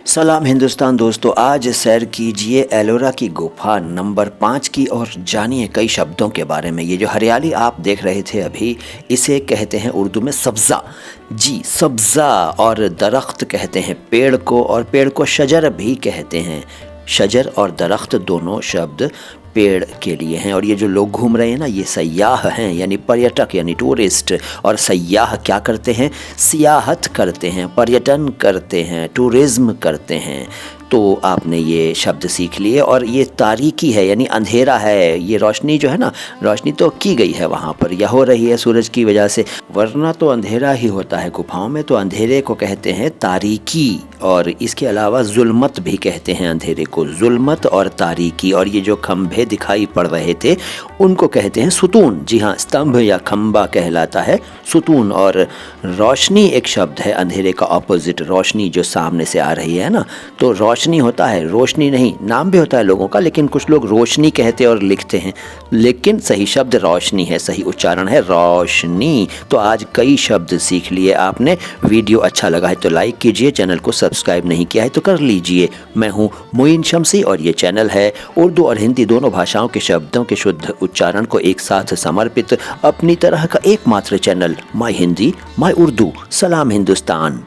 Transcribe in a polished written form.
सलाम हिंदुस्तान दोस्तों, आज सैर कीजिए एलोरा की गुफा नंबर 5 की और जानिए कई शब्दों के बारे में। ये जो हरियाली आप देख रहे थे अभी, इसे कहते हैं उर्दू में सब्ज़ा। जी सब्ज़ा। और दरख्त कहते हैं पेड़ को, और पेड़ को शजर भी कहते हैं। शजर और दरख्त दोनों शब्द पेड़ के लिए हैं। और ये जो लोग घूम रहे हैं ना, ये सयाह हैं, यानी पर्यटक यानी टूरिस्ट। और सयाह क्या करते हैं? सियाहत करते हैं, पर्यटन करते हैं, टूरिज़्म करते हैं। तो आपने ये शब्द सीख लिए। और ये तारीकी है यानी अंधेरा है। ये रोशनी जो है ना, रोशनी तो की गई है वहाँ पर, या हो रही है सूरज की वजह से, वरना तो अंधेरा ही होता है गुफाओं में। तो अंधेरे को कहते हैं तारीकी। और इसके अलावा जुल्मत भी कहते हैं अंधेरे को, जुल्मत और तारीकी। और ये जो खंभे दिखाई पड़ रहे थे उनको कहते हैं सुतून। जी हाँ, स्तंभ या खंबा कहलाता है सुतून। और रोशनी एक शब्द है अंधेरे का ऑपोजिट, रोशनी जो सामने से आ रही है ना, तो रोशनी होता है, रोशनी नहीं। नाम भी होता है लोगों का, लेकिन कुछ लोग रोशनी कहते और लिखते हैं, लेकिन सही शब्द रोशनी है, सही उच्चारण है रोशनी। तो आज कई शब्द सीख लिए आपने। वीडियो अच्छा लगा है तो लाइक कीजिए, चैनल को सब्सक्राइब नहीं किया है तो कर लीजिए। मैं हूँ मोइन शम्सी और ये चैनल है उर्दू और हिंदी दोनों भाषाओं के शब्दों के शुद्ध उच्चारण को एक साथ समर्पित अपनी तरह का एकमात्र channel, my Hindi my Urdu. सलाम हिंदुस्तान।